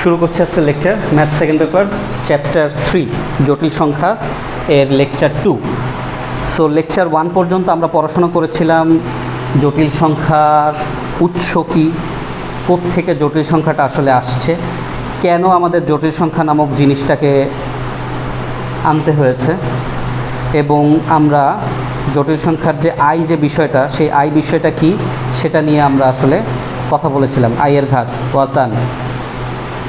শুরু করছে আজকে lecture math second paper chapter 3 জটিল সংখ্যা এর লেকচার 2। সো লেকচার 1 পর্যন্ত আমরা পড়াশোনা করেছিলাম জটিল সংখ্যার উৎস কী, কোত্থেকে জটিল সংখ্যাটা আসলে আসছে, কেন আমাদের জটিল সংখ্যা নামক জিনিসটাকে আনতে হয়েছে, এবং আমরা জটিল সংখ্যার যে আই যে বিষয়টা, সেই আই বিষয়টা কি সেটা নিয়ে আমরা আসলে কথা বলেছিলাম। আইয়ের ঘাত ওয়াজ ডান,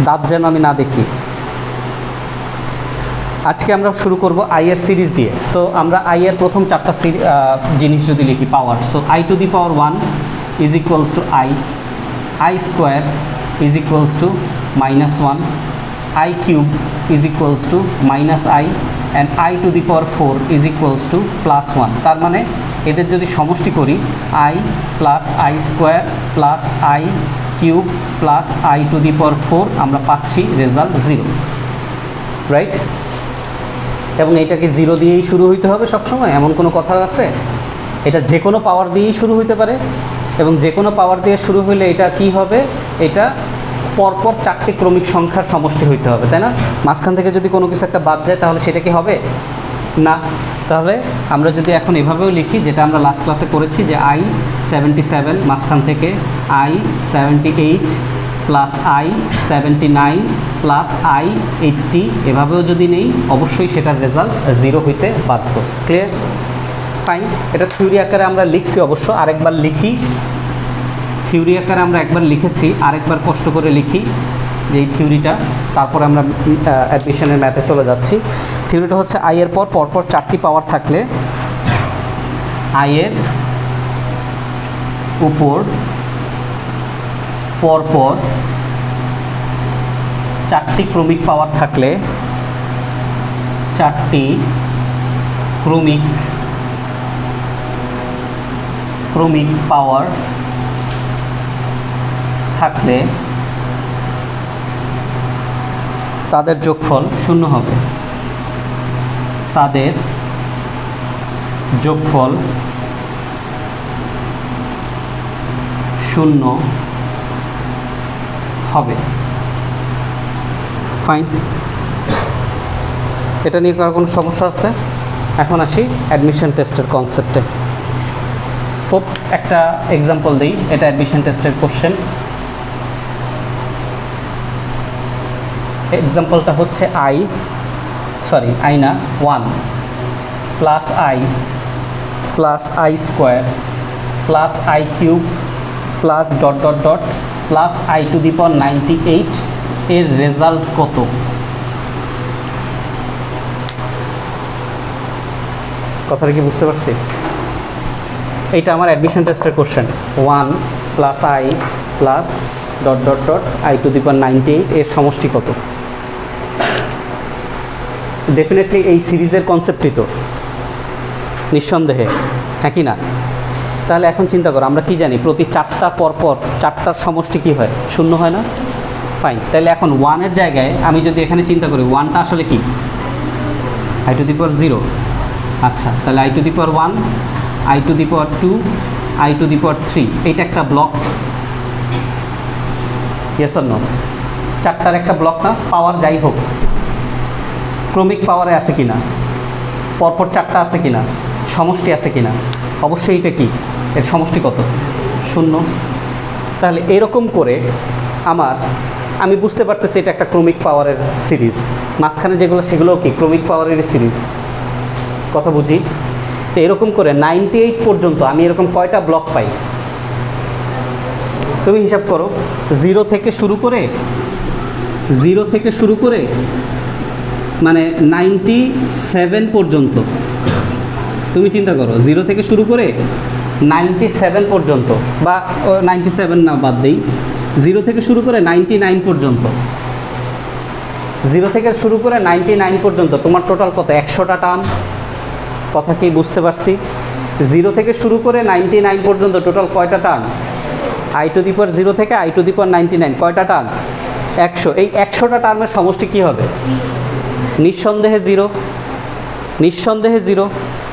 দাঁত যেন আমি না দেখি। আজকে আমরা শুরু করব আইয়ের সিরিজ দিয়ে। সো আমরা আইয়ের প্রথম চারটা জিনিস যদি লিখি, power. So i to the power 1 is equals to i square is equals to -1, i cube is equals to -i, and i to the power 4 is equals to +1। তার মানে এদের যদি সমষ্টি করি, i plus i square plus i cube plus i to the power 4, আমরা পাচ্ছি result 0, right? এবং এইটাকে 0 দিয়েই শুরু হইতে হবে সবসময়, এমন কোনো কথা আছে? এটা যে কোনো পাওয়ার দিয়েই শুরু হইতে পারে, এবং যে কোনো পাওয়ার দিয়ে শুরু হইলে এটা কি হবে? এটা পরপর 4টি ক্রমিক সংখ্যার সমষ্টি হইতে হবে, তাই না? মাঝখান থেকে যদি কোনো কিছু একটা বাদ যায় তাহলে সেটা কি হবে না। তাহলে আমরা যদি এখন এভাবেও লিখি, যেটা আমরা লাস্ট ক্লাসে করেছি, যে আই 77 মাঝখান থেকে I 78 plus I 79 plus I 80, এভাবেও যদি নেই অবশ্যই সেটার রেজাল্ট 0 হইতে বাধ্য। ক্লিয়ার? ফাইন। এটা থিওরি আকারে আমরা লিখছি, অবশ্য আরেকবার লিখি। থিওরি আকারে আমরা একবার লিখেছি, আরেকবার কষ্ট করে লিখি যে এই থিওরিটা, তারপরে আমরা অ্যাডমিশনের ম্যাথে চলে যাচ্ছি। থিওরিটা হচ্ছে আইয়ের পরপর 4টি পাওয়ার থাকলে আইয়ের উপর পরপর 4টি ক্রমিক পাওয়ার থাকলে, 4টি ক্রমিক পাওয়ার থাকলে তাদের যোগফল 0 হবে। তাদের যোগফল 0 হবে। ফাইন। এটা নিয়ে কার কোনো সমস্যা আছে? এখন আসি অ্যাডমিশন টেস্টের কনসেপ্টে। একটা এক্সাম্পল দিই, এটা অ্যাডমিশন টেস্টের কোশ্চেন। এক্সাম্পলটা হচ্ছে i 1 plus i plus i square plus i cube plus dot dot dot plus i to the power 98 এর রেজাল্ট কত? কথাটা কি বুঝতে পারছি? এইটা আমার অ্যাডমিশন টেস্টের question. 1 plus i plus dot dot dot i to the power 98 এর সমষ্টি কত? ডেফিনেটলি এই সিরিজের কনসেপ্টই তো, নিঃসন্দেহে, হ্যাঁ কি না? তাহলে এখন চিন্তা করো, আমরা কি জানি প্রতি 4টা পরপর 4টার সমষ্টি কি হয়? 0 হয় না? ফাইন। তাহলে এখন 1-এর জায়গায় আমি যদি এখানে চিন্তা করি, 1টা আসলে কি? I to the power 0। আচ্ছা, তাহলে i to the power 1, i to the power 2, i to the power 3, এইটা একটা ব্লক। Yes or no? 4টার একটা ব্লক না? পাওয়ার যাই হোক, ক্রমিক পাওয়ারে আছে কিনা, পরপর 4টা আছে কিনা, সমষ্টি আছে কিনা? অবশ্যই এটা কি, এর সমষ্টি কত? 0। তাহলে এরকম করে আমি বুঝতে পারতেছি এটা একটা ক্রমিক পাওয়ারের সিরিজ। মাঝখানে যেগুলো সেগুলোও কি ক্রমিক পাওয়ারের সিরিজ? কথা বুঝি? তো এরকম করে 98 পর্যন্ত আমি এরকম কয়টা ব্লক পাই? তুমি হিসাব করো। 0 থেকে শুরু করে মানে 97 পর্যন্ত। তুমি চিন্তা করো, 0 থেকে শুরু করে 97 পর্যন্ত, বা 97 না, বাদ দেই, 0 থেকে শুরু করে 99 পর্যন্ত। 0 থেকে শুরু করে 99 পর্যন্ত তোমার টোটাল কত? 100টা টার্ম। কথা কি বুঝতে পারছি? 0 থেকে শুরু করে 99 পর্যন্ত টোটাল কয়টা term? I to the power 0 থেকে আই টু দি পাওয়ার 99 কয়টা টার্ম? 100। এই 100টা টার্মের সমষ্টি কি হবে? নিঃসন্দেহে 0,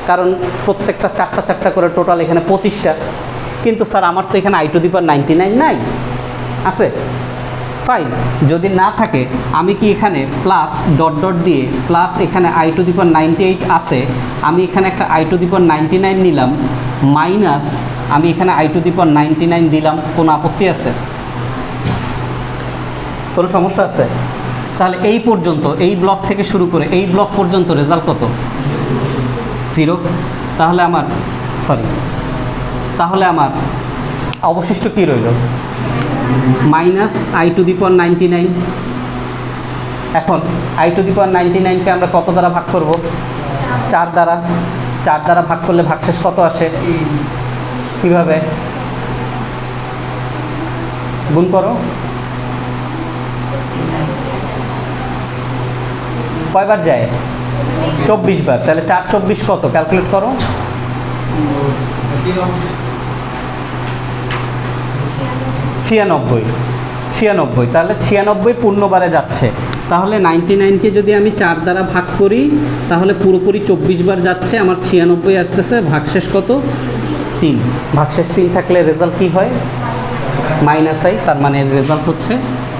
কারণ প্রত্যেকটা 4টা করে টোটাল এখানে 25টা। কিন্তু স্যার আমার তো এখানে আই টু দি পাওয়ার 99 নাই, আছে? ফাইন। যদি না থাকে আমি কি এখানে প্লাস ডট ডট দিয়ে প্লাস এখানে i⁻98 আছে, আমি এখানে একটা i⁻99 নিলাম, মাইনাস আমি এখানে i⁻99 দিলাম, কোনো আপত্তি আছে? কোনো সমস্যা আছে? তাহলে এই পর্যন্ত, এই ব্লক থেকে শুরু করে এই ব্লক পর্যন্ত রেজাল্ট কত? 0। তাহলে আমার অবশিষ্ট কি রইল? Minus i⁻99। এখন i⁻99কে আমরা কত দ্বারা ভাগ করব? 4 দ্বারা। 4 দ্বারা ভাগ করলে ভাগশেষ কত আসে? কিভাবে গুণ করো? কয়বার যায়? 24 বার। তাহলে 4 24 কত? ক্যালকুলেট করো। 96। তাহলে 96 পূর্ণবারে যাচ্ছে। তাহলে 99কে যদি আমি 4 দ্বারা ভাগ করি তাহলে পুরোপুরি 24 বার যাচ্ছে, আমার 96 আসতেছে। ভাগশেষ কত? 3। ভাগশেষ 3 থাকলে রেজাল্ট কি হয়? -i। তার মানে রেজাল্ট হচ্ছে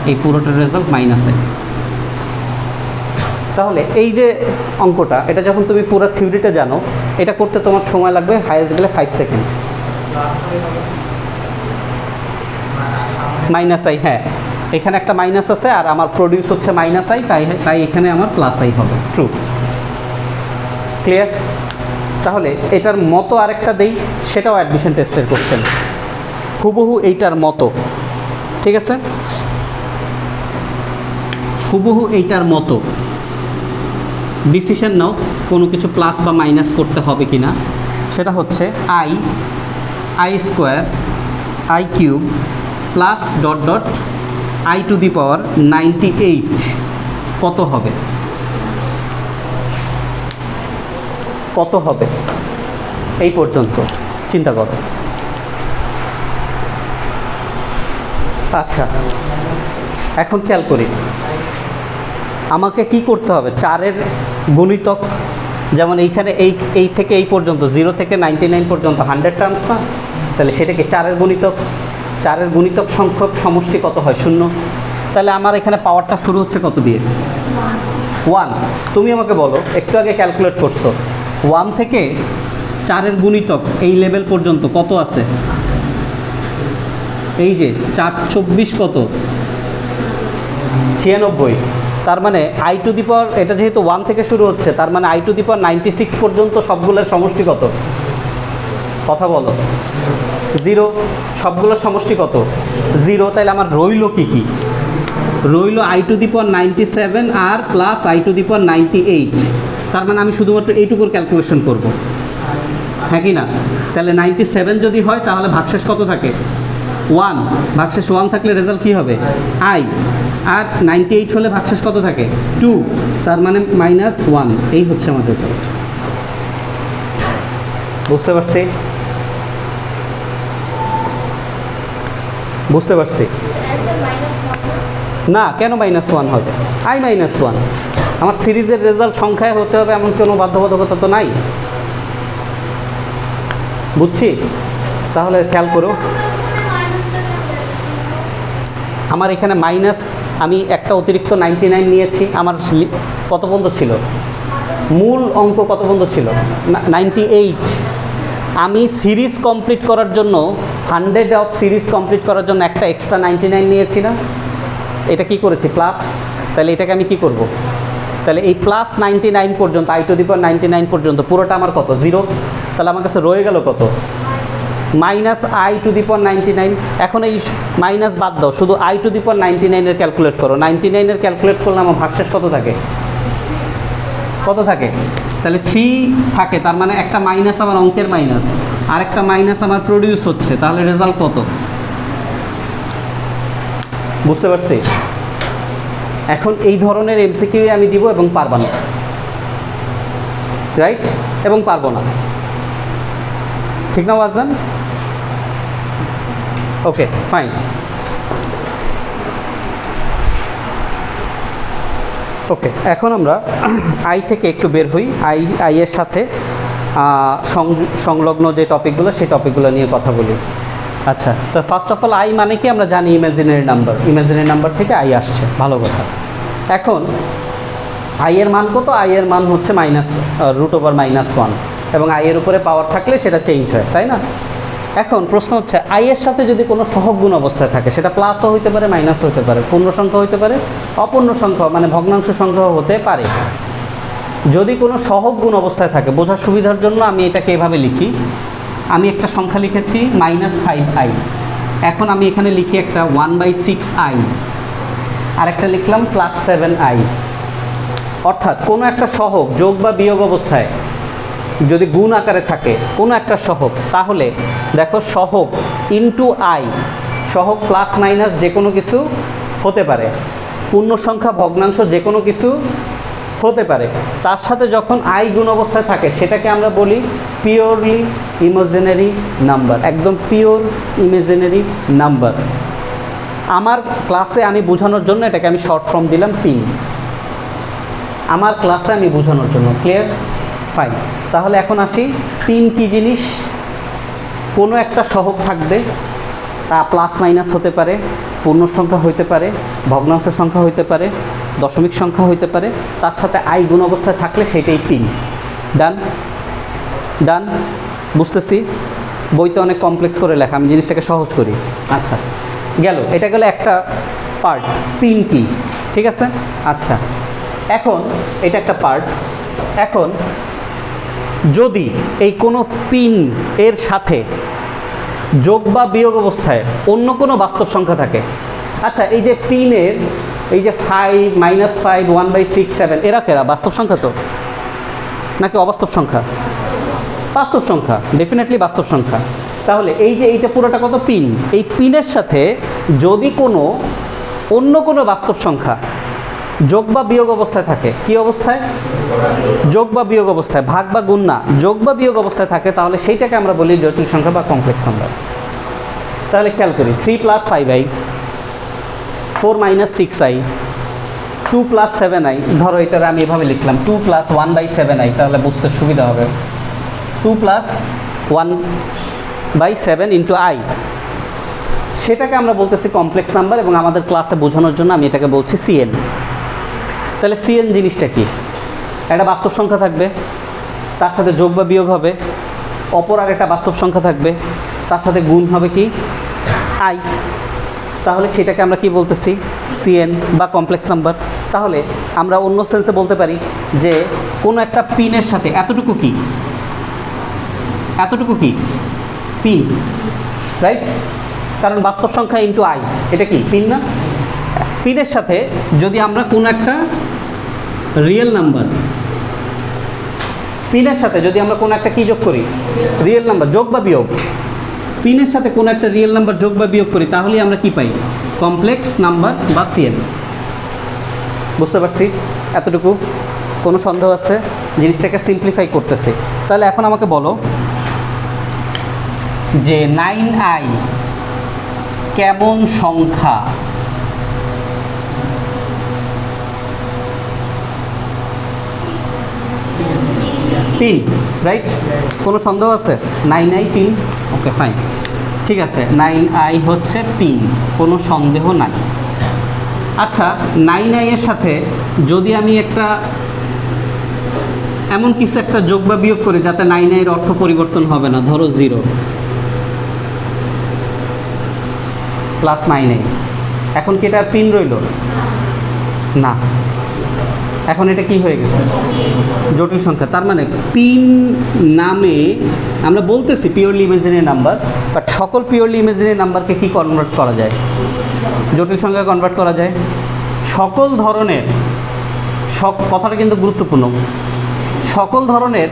এই পুরোটার রেজাল্ট -i। তাহলে এই যে অঙ্কটা, এটা যখন তুমি পুরো থিওরিটা জানো, এটা করতে তোমার সময় লাগবে হাইয়েস্ট গেলে 5 সেকেন্ড। -i, হ্যাঁ, এখানে একটা মাইনাস আছে আর আমার প্রডিউস হচ্ছে -i, তাই এখানে আমার +i হবে। ট্রু। ক্লিয়ার? তাহলে এটার মতো আরেকটা দেই, সেটাও অ্যাডমিশন টেস্টের কোশ্চেন, হুবহু এইটার মতো। ঠিক আছে, হুবহু এইটার মতো। ডিসিশন নাও কোনো কিছু প্লাস বা মাইনাস করতে হবে কি না। সেটা হচ্ছে i² i³ plus dot dot i⁻98 কত হবে? কত হবে? এই পর্যন্ত চিন্তা করো। আচ্ছা, এখন খেয়াল করি আমাকে কি করতে হবে। 4-এর গুণিতক, যেমন এইখানে এই থেকে এই পর্যন্ত 0 থেকে 99 পর্যন্ত 100 টার্মস না, তাহলে সেটাকে 4-এর গুণিতক। 4-এর গুণিতক সংখ্যক সমষ্টি কত হয়? 0। তাহলে আমার এখানে পাওয়ারটা শুরু হচ্ছে কত দিয়ে? 1। তুমি আমাকে বলো, একটু আগে ক্যালকুলেট করছো, 1 থেকে 4-এর গুণিতক এই লেভেল পর্যন্ত কত আছে? এই যে 4 24 কত? 96। তার মানে i⁻, এটা যেহেতু 1 থেকে শুরু হচ্ছে, তার মানে i⁻96 পর্যন্ত সবগুলোর সমষ্টি কত? কথা বলো। 0। সবগুলোর সমষ্টি কত? 0। তাহলে আমার রইল কি কি? রইল i⁻97 আর প্লাস i⁻98। তার মানে আমি শুধুমাত্র এইটুকুর ক্যালকুলেশন করব, হ্যাঁ কি না? তাহলে 97 যদি হয় তাহলে ভাগশেষ কত থাকে? 1। ভাগশেষ 1 থাকলে রেজাল্ট কী হবে? i। আর 98 হলে ভাগশেষ কত থাকে? 2। তার মানে -1। এই হচ্ছে আমার রেজাল্ট। বুঝতে পারছি? বুঝতে পারছি না, কেন -1 হবে? i-1। আমার সিরিজের রেজাল্ট সংখ্যায় হতে হবে এমন কোনো বাধ্যবাধকতা তো নাই। বুঝছি? তাহলে খেয়াল করো, আমার এখানে মাইনাস, আমি একটা অতিরিক্ত 99 নিয়েছি। আমার কত পর্যন্ত ছিল? মূল অঙ্ক কত পর্যন্ত ছিল? 98। আমি সিরিজ কমপ্লিট করার জন্য 100 অফ সিরিজ কমপ্লিট করার জন্য একটা এক্সট্রা 99 নিয়েছি না? এটা কি করেছি? প্লাস। তাহলে এটাকে আমি কি করব? তাহলে এই প্লাস 99 পর্যন্ত, i⁻99 পর্যন্ত পুরোটা আমার কত? 0। তাহলে আমার কাছে রয়ে গেল কত? -i⁻99। এখন এই মাইনাস বাদ দাও, শুধু i⁻99-এর ক্যালকুলেট করো। 99-এর ক্যালকুলেট করলে আমার ভাগশেষ কত থাকে? কত থাকে? তাহলে 3 থাকে। তার মানে একটা মাইনাস আমার অঙ্কের মাইনাস, আর একটা মাইনাস আমার প্রডিউস হচ্ছে। তাহলে রেজাল্ট কত? বুঝতে পারছি? এখন এই ধরনের এমসিকিউ আমি দিব এবং পারবো না, রাইট? এবং পারবো না, ঠিক না ওয়াজদান? ওকে, ফাইন। ওকে, এখন আমরা আই থেকে একটু বের হই। আই এর সাথে সংলগ্ন যে টপিকগুলো, সেই টপিকগুলো নিয়ে কথা বলি। আচ্ছা, তো ফার্স্ট অফ অল আই মানে কি আমরা জানি ইমাজিনারি নাম্বার থেকে আই আসছে, ভালো কথা। এখন আই এর মান কত? আই এর মান হচ্ছে √/-1, এবং আই এর উপরে পাওয়ার থাকলে সেটা চেঞ্জ হয়, তাই না? এখন প্রশ্ন হচ্ছে আই এর সাথে যদি কোনো সহগ গুণ অবস্থায় থাকে, সেটা প্লাসও হইতে পারে, মাইনাসও হতে পারে, পূর্ণ সংখ্যা হইতে পারে, অপূর্ণ সংখ্যা মানে ভগ্নাংশ সংখ্যা হতে পারে। যদি কোনো সহগ গুণ অবস্থায় থাকে, বোঝার সুবিধার জন্য আমি এটাকে এভাবে লিখি। আমি একটা সংখ্যা লিখেছি -5i, এখন আমি এখানে লিখি একটা 1/6i, আর একটা লিখলাম +7i। অর্থাৎ কোনো একটা সহগ যোগ বা বিয়োগ অবস্থায় যদি গুণ আকারে থাকে কোনো একটা সহগ, তাহলে দেখো সহগ ইনটু আই, সহগ প্লাস মাইনাস যে কোনো কিছু হতে পারে, পূর্ণ সংখ্যা ভগ্নাংশ যে কোনো কিছু হতে পারে, তার সাথে যখন আই গুণ অবস্থায় থাকে সেটাকে আমরা বলি পিওরলি ইমাজিনারি নাম্বার, একদম পিওর ইমাজিনারি নাম্বার। আমার ক্লাসে আমি বোঝানোর জন্য এটাকে আমি শর্ট ফর্ম দিলাম পিন, আমার ক্লাসে আমি বোঝানোর জন্য, ক্লিয়ার? ফাইন। তাহলে এখন আসি, পিন কি জিনিস? কোনো একটা সহগ থাকবে, তা প্লাস মাইনাস হতে পারে, পূর্ণ সংখ্যা হইতে পারে, ভগ্নাংশ সংখ্যা হইতে পারে, দশমিক সংখ্যা হইতে পারে, তার সাথে আই গুণ অবস্থায় থাকলে সেটাই পিন। ডান? বুঝতেছি, বইতে অনেক কমপ্লেক্স করে লেখা, আমি জিনিসটাকে সহজ করি। আচ্ছা, গেল, এটা গেল একটা পার্ট, পিন কি, ঠিক আছে? আচ্ছা, এখন এটা একটা পার্ট। এখন যদি এই কোনো পিন এর সাথে যোগ বা বিয়োগ অবস্থায় অন্য কোনো বাস্তব সংখ্যা থাকে, আচ্ছা এই যে পিনের এই যে 5, -5, 1/6, 7 এরা কেরা? বাস্তব সংখ্যা তো নাকি অবাস্তব সংখ্যা? বাস্তব সংখ্যা, ডেফিনেটলি বাস্তব সংখ্যা। তাহলে এই যে এইটা পুরোটা কত? পিন। এই পিনের সাথে যদি কোনো অন্য কোনো বাস্তব সংখ্যা যোগ বা বিয়োগ অবস্থায় থাকে, কি অবস্থায়? যোগ বা বিয়োগ অবস্থায়, ভাগ বা গুণ না, যোগ বা বিয়োগ অবস্থায় থাকে, তাহলে সেইটাকে আমরা বলি জটিল সংখ্যা বা কমপ্লেক্স নাম্বার। তাহলে খেয়াল করি, 3 + 5i, 4 - 6i, 2 + 7i, ধরো এটার আমি এভাবে লিখলাম 2 + 1/7i, তাহলে বুঝতে সুবিধা হবে। 2 + 1/7 × i, সেটাকে আমরা বলতেছি কমপ্লেক্স নাম্বার, এবং আমাদের ক্লাসে বোঝানোর জন্য আমি এটাকে বলছি সিএন। তাহলে সিএন জিনিসটা কি? একটা বাস্তব সংখ্যা থাকবে, তার সাথে যোগ বা বিয়োগ হবে, অপর আর একটা বাস্তব সংখ্যা থাকবে, তার সাথে গুণ হবে কি? আই। তাহলে সেটাকে আমরা কি বলতেছি? সিএন বা কমপ্লেক্স নাম্বার। তাহলে আমরা অন্য সেন্সে বলতে পারি যে কোনো একটা পিনের সাথে এতটুকু কি পিন, রাইট? কারণ বাস্তব সংখ্যা ইনটু আই, এটা কি পিন না? পিনের সাথে যদি আমরা কোনো একটা রিয়েল নাম্বার, পিনের সাথে যদি আমরা কোনো একটা কি যোগ করি? রিয়েল নাম্বার, যোগ বা বিয়োগ, পিনের সাথে কোনো একটা রিয়েল নাম্বার যোগ বা বিয়োগ করি, তাহলে আমরা কি পাই? কমপ্লেক্স নাম্বার বা সিএন। বুঝতে পারছি এতটুকু? কোনো সন্দেহ আছে? জিনিসটাকে সিম্পলিফাই করতেছি। তাহলে এখন আমাকে বলো যে 9i কেমন সংখ্যা? Pin, right? কোনো সন্দেহ আছে? 9i পিন, ওকে ফাইন, ঠিক আছে, 9i হচ্ছে পিন, কোনো সন্দেহ নাই। আচ্ছা, 9i এর সাথে যদি আমি একটা এমন কিছু একটা যোগ বা বিয়োগ করি যাতে 9i এর অর্থ পরিবর্তন হবে না, ধরো 0 + 9i, এখন কি এটা পিন রইল? না, এখন এটা কি হয়ে গেছে? জটিল সংখ্যা। তার মানে পিন নামে আমরা বলতেছি পিওরলি ইমাজিনারি নাম্বার, বাট সকল পিওরলি ইমাজিনারি নাম্বারকে কি কনভার্ট করা যায়? জটিল সংখ্যায় কনভার্ট করা যায়। সকল ধরনের, কথাটা কিন্তু গুরুত্বপূর্ণ, সকল ধরনের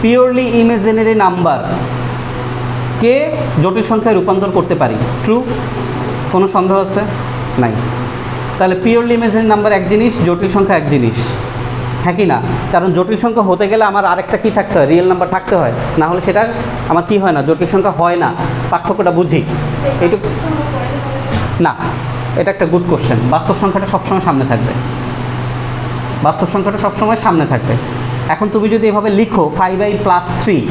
পিওরলি ইমাজিনারি নাম্বারকে জটিল সংখ্যায় রূপান্তর করতে পারি। ট্রু? কোনো সন্দেহ আছে? নাই। তাহলে পিওরলি ইমাজিনারি নাম্বার এক জিনিস, জটিল সংখ্যা এক জিনিস, হ্যাঁ কি না? কারণ জটিল সংখ্যা হতে গেলে আমার আরেকটা কি থাকতে হয়? রিয়েল নাম্বার থাকতে হয়, না হলে সেটা আমার কি হয় না? জটিল সংখ্যা হয় না। পার্থক্যটা বুঝি এইটুকু না। এটা একটা গুড কোশ্চেন। বাস্তব সংখ্যাটা সবসময় সামনে থাকবে, বাস্তব সংখ্যাটা সবসময় সামনে থাকবে। এখন তুমি যদি এভাবে লিখো 5i + 3,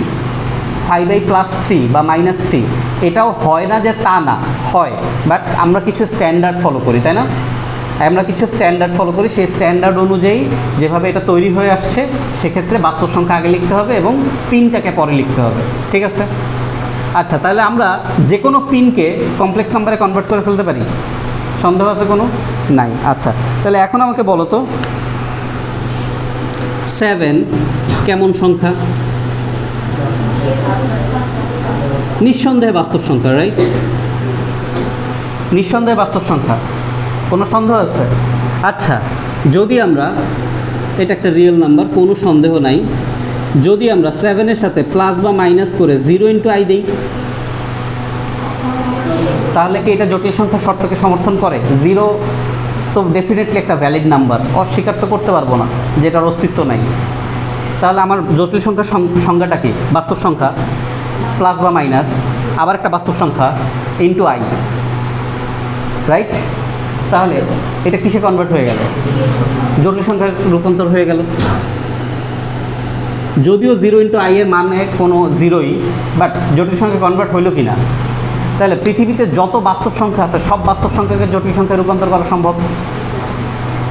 5i+3 বা -3 এটাও হয় না যে তা না, হয়, বাট আমরা কিছু স্ট্যান্ডার্ড ফলো করি, তাই না? আমরা কিছু স্ট্যান্ডার্ড ফলো করি, সেই স্ট্যান্ডার্ড অনুযায়ী যেভাবে এটা তৈরি হয়ে আসছে সেক্ষেত্রে বাস্তব সংখ্যা আগে লিখতে হবে এবং পিনটাকে পরে লিখতে হবে, ঠিক আছে? আচ্ছা, তাহলে আমরা যে কোনো পিনকে কমপ্লেক্স নাম্বারে কনভার্ট করে ফেলতে পারি, সন্দেহ আছে কোনো? নাই। আচ্ছা, তাহলে এখন আমাকে বলো তো 7 কেমন সংখ্যা? নিঃসন্দেহে বাস্তব সংখ্যা, রাইট? নিঃসন্দেহে বাস্তব সংখ্যা, কোনো সন্দেহ আছে? আচ্ছা, যদি আমরা, এটা একটা রিয়েল নাম্বার, কোনো সন্দেহ নাই, যদি আমরা 7-এর সাথে প্লাস বা মাইনাস করে 0 × i দিই, তাহলে কি এটা জটিল সংখ্যার শর্তকে সমর্থন করে? 0 তো ডেফিনেটলি একটা ভ্যালিড নাম্বার, অস্বীকার তো করতে পারবো না যেটার অস্তিত্ব নাই। তাহলে আমার জটিল সংখ্যার সংজ্ঞাটা কি? বাস্তব সংখ্যা প্লাস বা মাইনাস আবার একটা বাস্তব সংখ্যা ইন্টু i, রাইট? তাহলে এটা কিসে কনভার্ট হয়ে গেল? জটিল সংখ্যার রূপান্তর হয়ে গেল। যদিও 0 × i এর মানে কোনো 0ই, বাট জটিল সংখ্যা কনভার্ট হইল কি না? তাহলে পৃথিবীতে যত বাস্তব সংখ্যা আছে সব বাস্তব সংখ্যাকে জটিল সংখ্যায় রূপান্তর করা সম্ভব।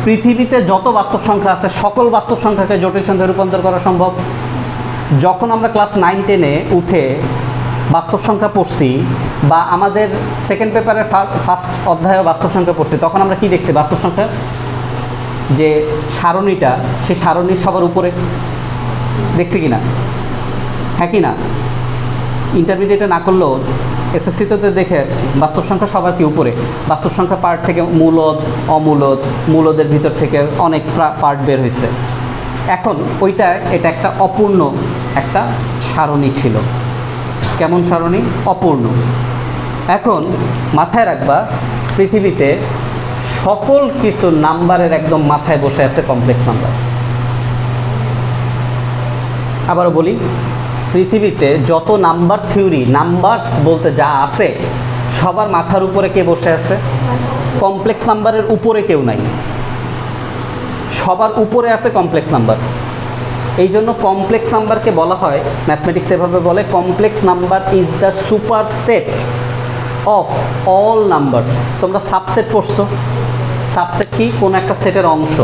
পৃথিবীতে যত বাস্তব সংখ্যা আছে সকল বাস্তব সংখ্যাকে জটিল সংখ্যায় রূপান্তর করা সম্ভব। যখন আমরা ক্লাস 9-10-এ উঠে বাস্তব সংখ্যা পড়ছি বা আমাদের সেকেন্ড পেপারের ফার্স্ট অধ্যায়ে বাস্তব সংখ্যা পড়ছি, তখন আমরা কি দেখছি? বাস্তব সংখ্যা যে সারণীটা, সেই সারণীর সবার উপরে দেখছি কি না? হ্যাঁ কি না? ইন্টারমিডিয়েটে না করলেও এসএসসিতে দেখে আসছি বাস্তব সংখ্যা সবার কি উপরে। বাস্তব সংখ্যা পার্ট থেকে মূলদ, অমূলদ, মূলদের ভিতর থেকে অনেক পার্ট বের হয়েছে। এখন এটা একটা অপূর্ণ একটা সারণী ছিল। কেমন সারণী? অপূর্ণ। এখন মাথায় রাখবা, পৃথিবীতে সকল কিছু নাম্বারের একদম মাথায় বসে আছে কমপ্লেক্স নাম্বার। আবারও বলি, পৃথিবীতে যত নাম্বার থিওরি, নাম্বারস বলতে যা আছে, সবার মাথার উপরে কে বসে আছে? কমপ্লেক্স নাম্বারের উপরে কেউ নাই, সবার উপরে আছে কমপ্লেক্স নাম্বার। এই জন্য কমপ্লেক্স নাম্বারকে বলা হয়, ম্যাথমেটিক্স এভাবে বলে, complex number is the super set of all numbers. তোমরা সাবসেট পড়ছো, সাবসেট কি? কোনো একটা সেটের অংশ।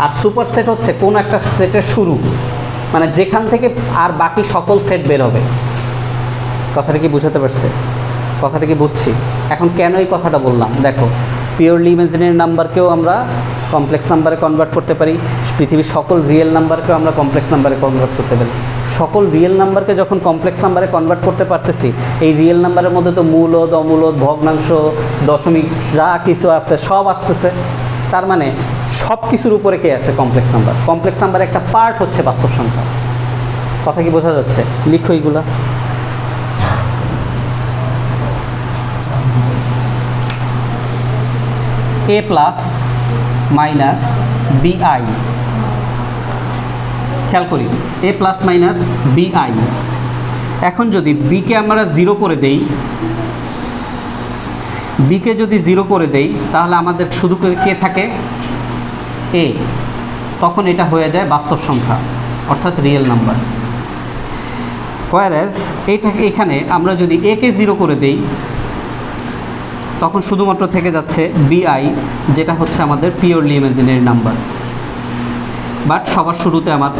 আর সুপার সেট হচ্ছে কোনো একটা সেটের শুরু, মানে যেখান থেকে আর বাকি সকল সেট বের হবে। কথাটা কি বুঝাতে পারছে? কথাটা কি বুঝছি? এখন কেন এই কথাটা বললাম দেখো, পিওরলি ইমাজিনারি নাম্বারকেও আমরা কমপ্লেক্স নাম্বারে কনভার্ট করতে পারি, পৃথিবীর সকল রিয়েল নাম্বারকেও আমরা কমপ্লেক্স নাম্বারে কনভার্ট করতে পারি। সকল রিয়েল নাম্বারকে যখন কমপ্লেক্স নাম্বারে কনভার্ট করতে পারতেছি, এই রিয়েল নাম্বারের মধ্যে তো মূলদ, অমূলদ, ভগ্নাংশ, দশমিক যা কিছু আছে সব আসতেছে। তার মানে সব কিছুর উপরে কে আছে? Complex number. কমপ্লেক্স নাম্বার একটা পার্ট হচ্ছে বাস্তব সংখ্যা। কথা কি বোঝা যাচ্ছে? লিখো এইগুলা। a প্লাস মাইনাস bi, খেয়াল করি, a প্লাস মাইনাস bi। এখন যদি বিকে আমরা 0 করে দেই, বিকে যদি 0 করে দেই, তাহলে আমাদের শুধু কে থাকে? a। তখন এটা হয়ে যায় বাস্তব সংখ্যা, অর্থাৎ রিয়েল নাম্বার। হোয়ারএজ এখানে আমরা যদি a কে 0 করে দেই, তখন শুধুমাত্র থেকে যাচ্ছে bi, যেটা হচ্ছে আমাদের পিওরলি ইমাজিনারি নাম্বার। বাট সবার শুরুতে আমার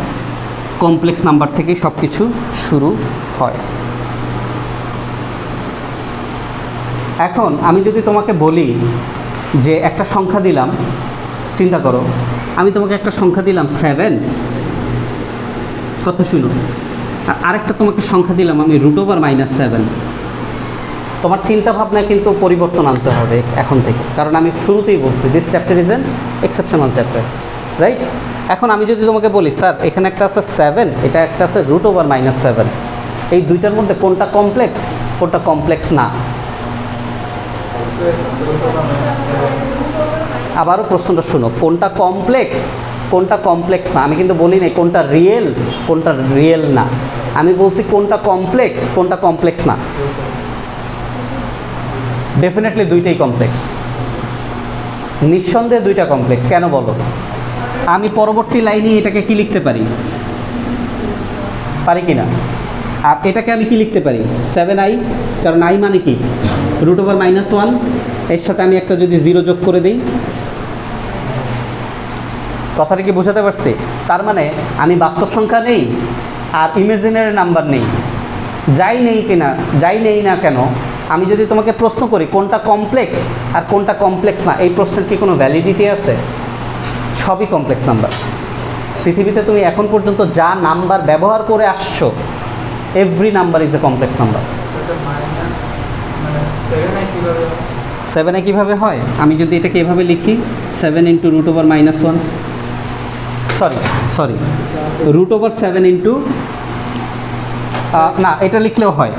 কমপ্লেক্স নাম্বার থেকেই সব কিছু শুরু হয়। এখন আমি যদি তোমাকে বলি যে একটা সংখ্যা দিলাম, চিন্তা করো, আমি তোমাকে একটা সংখ্যা দিলাম 7, কথা শুনো, আরেকটা তোমাকে সংখ্যা দিলাম আমি √−7। তোমার চিন্তা ভাবনায় কিন্তু পরিবর্তন আনতে হবে এখন থেকে, কারণ আমি শুরুতেই বলছি this chapter is an exceptional chapter, right? এখন আমি যদি তোমাকে বলি স্যার এখানে একটা আছে 7, এটা একটা আছে √−7, এই দুইটার মধ্যে কোনটা কমপ্লেক্স, কোনটা কমপ্লেক্স না? আবারও প্রশ্নটা শুনো, কোনটা কমপ্লেক্স, কোনটা কমপ্লেক্স না? আমি কিন্তু বলি নাই কোনটা রিয়েল, কোনটা রিয়েল না। আমি বলছি কোনটা কমপ্লেক্স, কোনটা কমপ্লেক্স না। ডেফিনেটলি দুইটাই কমপ্লেক্স, নিঃসন্দেহে দুইটা কমপ্লেক্স। কেন বলো? আমি পরবর্তী লাইনে এটাকে কি লিখতে পারি, পারি কি না? আর এটাকে আমি কি লিখতে পারি 7i, কারণ i মানে কি √(-1), এর সাথে আমি একটা যদি 0 যোগ করে দিই, কথাটা কি বোঝাতে পারছি? তার মানে আমি বাস্তব সংখ্যা নেই আর ইমাজিনারি নাম্বার নেই, যাই নেই না কেন, আমি যদি তোমাকে প্রশ্ন করি কোনটা কমপ্লেক্স আর কোনটা কমপ্লেক্স না, এই প্রশ্নের কি কোনো ভ্যালিডিটি আছে? সবই কমপ্লেক্স নাম্বার। পৃথিবীতে তুমি এখন পর্যন্ত যা নাম্বার ব্যবহার করে আসছো, every number is a complex number. 7i কীভাবে হয়? আমি যদি এটাকে এভাবে লিখি 7 × √(-1), সরি √7 ইন্টু, না এটা লিখলেও হয়,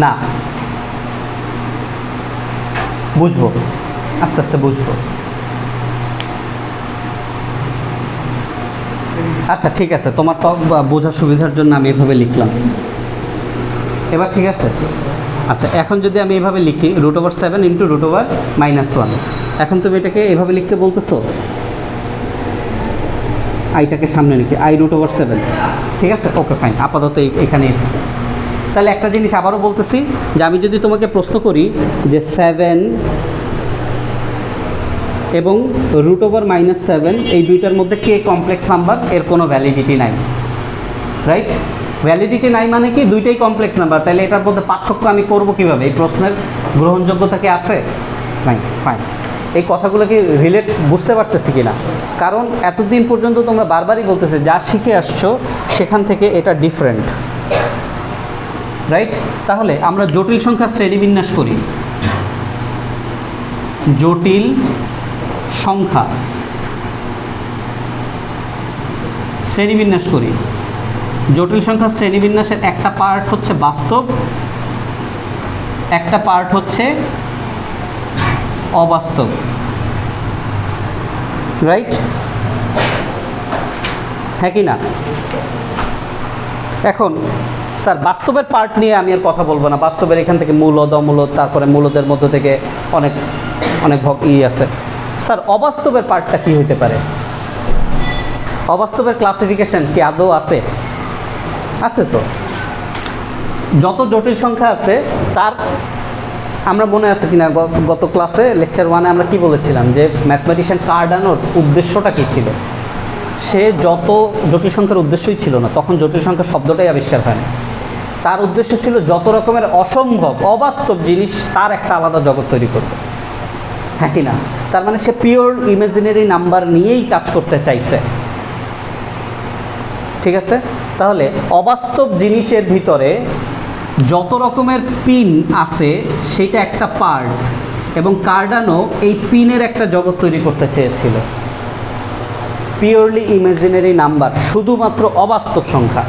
না বুঝবো, আস্তে আস্তে বুঝবো। আচ্ছা ঠিক আছে, তোমার তো বোঝার সুবিধার জন্য আমি এভাবে লিখলাম, এবার ঠিক আছে। আচ্ছা এখন যদি আমি এভাবে লিখি √7 × √(-1), এখন তুমি এটাকে এভাবে লিখতে বলতেছো, আইটাকে সামনে রেখে i√7, ঠিক আছে, ওকে ফাইন, আপাতত এখানে। তাহলে একটা জিনিস আবারও বলতেছি যে আমি যদি তোমাকে প্রশ্ন করি যে 7 এবং √(-7) এই দুইটার মধ্যে কে কমপ্লেক্স নাম্বার, এর কোনো ভ্যালিডিটি নাই, রাইট? ভ্যালিডিটি নাই মানে কি দুইটাই কমপ্লেক্স নাম্বার, তাহলে এটার মধ্যে পার্থক্য আমি করব কিভাবে? এই প্রশ্নের গ্রহণযোগ্যতা কি আছে? নাই, ফাইন। এই কথাগুলো কি রিলেট বুঝতে পারতেছি কিনা? কারণ এতদিন পর্যন্ত তোমরা বারবারই বলতেছে যা শিখে আসছো সেখান থেকে এটা ডিফারেন্ট, রাইট? তাহলে আমরা জটিল সংখ্যার শ্রেণীবিন্যাস করি, জটিল সংখ্যা শ্রেণীবিন্যাস করি। জটিল সংখ্যার শ্রেণীবিন্যাসের একটা পার্ট হচ্ছে বাস্তব, একটা পার্ট হচ্ছে অবাস্তব, রাইট? হ্যাঁ কি না? এখন স্যার বাস্তবের পার্ট নিয়ে আমি আর কথা বলবো না, বাস্তবের এখান থেকে মূলদ, অমূলদ, তারপরে মূলদের মধ্য থেকে অনেক আছে। স্যার অবাস্তবের পার্টটা কি হতে পারে? অবাস্তবের ক্লাসিফিকেশন কি আদৌ আছে? আছে তো। যত জটিল সংখ্যা আছে তার, আমরা মনে আছে কিনা গত ক্লাসে লেকচার 1-এ আমরা কি বলেছিলাম যে ম্যাথমেটিশিয়ান কার্ডানোর উদ্দেশ্যটা কী ছিল? সে যত জটিল সংখ্যার উদ্দেশ্যই ছিল না, তখন জটিল সংখ্যা শব্দটাই আবিষ্কার হয় না। তার উদ্দেশ্য ছিল যত রকমের অসম্ভব, অবাস্তব জিনিস তার একটা আলাদা জগৎ তৈরি করতে, হ্যাঁ কি না? তার মানে সে পিওর ইমাজিনারি নাম্বার নিয়েই কাজ করতে চাইছে, ঠিক আছে? তাহলে অবাস্তব জিনিসের ভিতরে যত রকমের পিন আছে সেটা একটা পার্ট, এবং কার্ডানো এই পিনের একটা জগৎ তৈরি করতে চেয়েছিল, পিওরলি ইমাজিনারি নাম্বার, শুধুমাত্র অবাস্তব সংখ্যা।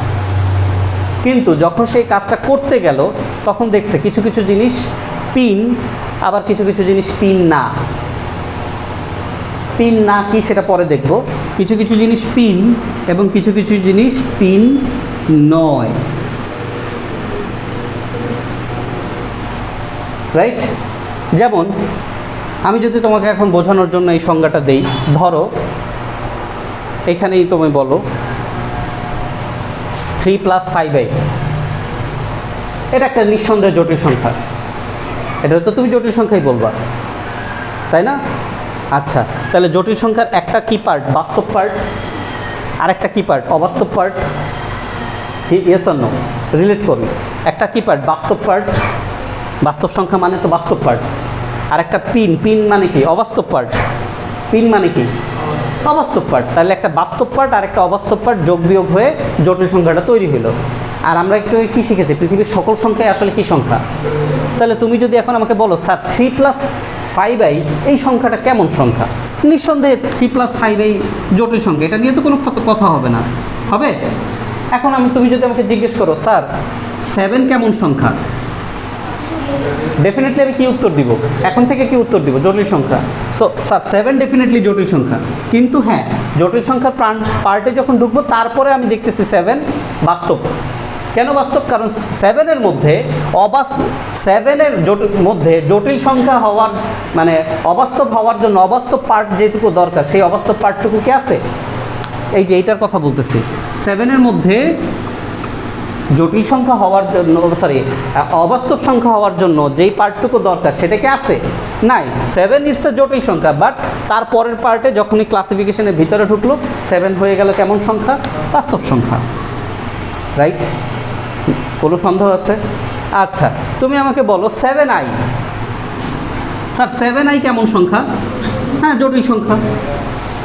কিন্তু যখন সেই কাজটা করতে গেল তখন দেখছে কিছু কিছু জিনিস পিন, আবার কিছু কিছু জিনিস পিন না। পিন না কি সেটা পরে দেখব। কিছু কিছু জিনিস পিন এবং কিছু কিছু জিনিস পিন নয়, রাইট? যেমন আমি যদি তোমাকে এখন বোঝানোর জন্য এই সংজ্ঞাটা দেই, ধরো এখানেই তুমি বলো 3 + 5i, এটা একটা নিঃসন্দেহে জটিল সংখ্যা, এটা তো তুমি জটিল সংখ্যাই বলবা, তাই না? আচ্ছা, তাহলে জটিল সংখ্যার একটা কি পার্ট বাস্তব পার্ট, আর একটা কি পার্ট অবাস্তব part, yes or no? Relate করবে। একটা কি পার্ট বাস্তব পার্ট, বাস্তব সংখ্যা মানে তো বাস্তব পার্ট, আর একটা পিন মানে কি অবাস্তব পার্ট, পিন মানে কি অবাস্তব পার্ট। তাহলে একটা বাস্তব পার্ট আর একটা অবাস্তব পার্ট যোগ বিয়োগ হয়ে জটিল সংখ্যাটা তৈরি হলো। আর আমরা একটু কি শিখেছি, পৃথিবীর সকল সংখ্যাই আসলে কি সংখ্যা? তাহলে তুমি যদি এখন আমাকে বলো স্যার 3 + 5i এই সংখ্যাটা কেমন সংখ্যা? নিঃসন্দেহে 3 + 5i জটিল সংখ্যা, এটা নিয়ে তো কোনো কথা হবে না, হবে? এখন তুমি যদি আমাকে জিজ্ঞেস করো স্যার 7 কেমন সংখ্যা, ডেফিনেটলি আমি কি উত্তর দিব? এখন থেকে কি উত্তর দিব? জটিল সংখ্যা। সো স্যার 7 ডেফিনেটলি জটিল সংখ্যা, কিন্তু হ্যাঁ জটিল সংখ্যার পার্টে যখন ঢুকবো তারপরে আমি দেখতেছি 7 বাস্তব, কেন বাস্তব? কারণ 7-এর মধ্যে মধ্যে জটিল সংখ্যা হওয়ার মানে অবাস্তব হওয়ার জন্য অবাস্তব পার্ট যেটুকু দরকার সেই অবাস্তব পার্টটুকু কি আছে? এই যে এইটার কথা বলতেছি, 7-এর মধ্যে জটিল সংখ্যা হওয়ার জন্য অবাস্তব সংখ্যা হওয়ার জন্য যেই পার্টটুকু দরকার সেটা কি আছে? নাই। 7 ইটস এ জটিল সংখ্যা, বাট তার পরের পার্টে যখনই ক্লাসিফিকেশনের ভিতরে ঢুকলো 7 হয়ে গেল কেমন সংখ্যা? বাস্তব সংখ্যা। রাইট? কোনো সন্দেহ আছে? আচ্ছা, তুমি আমাকে বলো 7i। স্যার 7i কেমন সংখ্যা? হ্যাঁ, জটিল সংখ্যা।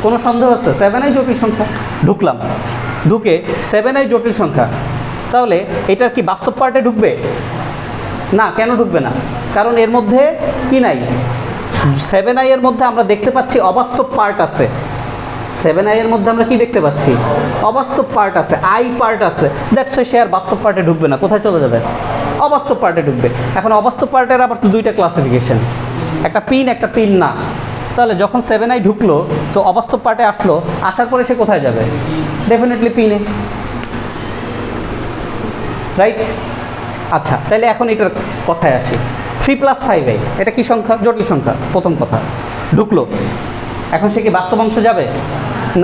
কোনো সন্দেহ আছে? 7i জটিল সংখ্যা। ঢুকে 7i জটিল সংখ্যা, তাহলে এটার কি বাস্তব পার্টে ঢুকবে না? কেন ঢুকবে না? কারণ এর মধ্যে কি নাই? 7i এর মধ্যে আমরা দেখতে পাচ্ছি অবাস্তব পার্ট আছে। 7i এর মধ্যে আমরা কি দেখতে পাচ্ছি? অবাস্তব পার্ট আছে, আই পার্ট আছে। দ্যাটস সে আর বাস্তব পার্টে ঢুকবে না। কোথায় চলে যাবে? অবাস্তব পার্টে ঢুকবে। এখন অবাস্তব পার্টের আবার তো দুইটা ক্লাসিফিকেশন, একটা পিন একটা পিন না। তাহলে যখন 7i ঢুকলো তো অবাস্তব পার্টে আসলো, আসার পরে সে কোথায় যাবে? ডেফিনেটলি পিনে। রাইট? আচ্ছা, তাহলে এখন এটার কথায় আসি। 3 + 5i এটা কি সংখ্যা? জটিল সংখ্যা। প্রথম কথা, ঢুকলো, এখন সে কি বাস্তব অংশ যাবে?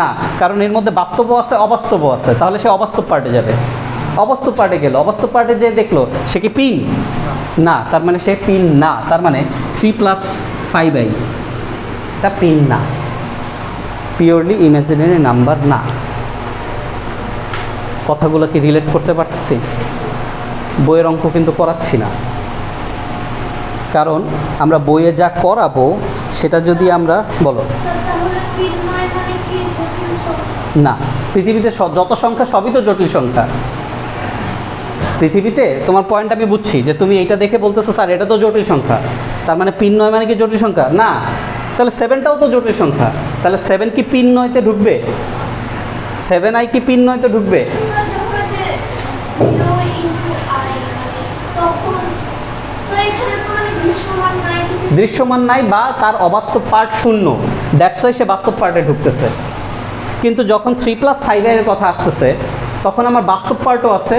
না, কারণ এর মধ্যে বাস্তবও আছে অবাস্তবও আছে। তাহলে সে অবাস্তব পার্টে যাবে। অবাস্তব পার্টে গেল, অবাস্তব পার্টে যে দেখলো সে কি পিন? না, তার মানে সে পিন না। তার মানে 3 + 5i এটা পিন না, পিওরলি ইমাজিনারি নাম্বার না। কথাগুলো কি রিলেট করতে পারছি? বইয়ের অঙ্ক কিন্তু করাচ্ছি না, কারণ আমরা বইয়ে যা করাবো সেটা যদি আমরা বলো না, পৃথিবীতে যত সংখ্যা সবই তো জটিল সংখ্যা। পৃথিবীতে তোমার পয়েন্ট আমি বুঝছি যে তুমি এইটা দেখে বলতেছো স্যার এটা তো জটিল সংখ্যা, তার মানে পিন 9 মানে কি জটিল সংখ্যা? না। তাহলে 7টাও তো জটিল সংখ্যা, তাহলে 7 কি পিন 9-তে ঢুকবে? 7i কি পিন 9-তে ঢুকবে? দৃশ্যমান নাই বা তার অবাস্তব পার্ট শূন্য, দ্যাটস ওয়াই সে বাস্তব পার্টে ঢুকতেছে। কিন্তু যখন 3 + 5i এর কথা আসতেছে তখন আমার বাস্তব পার্টও আছে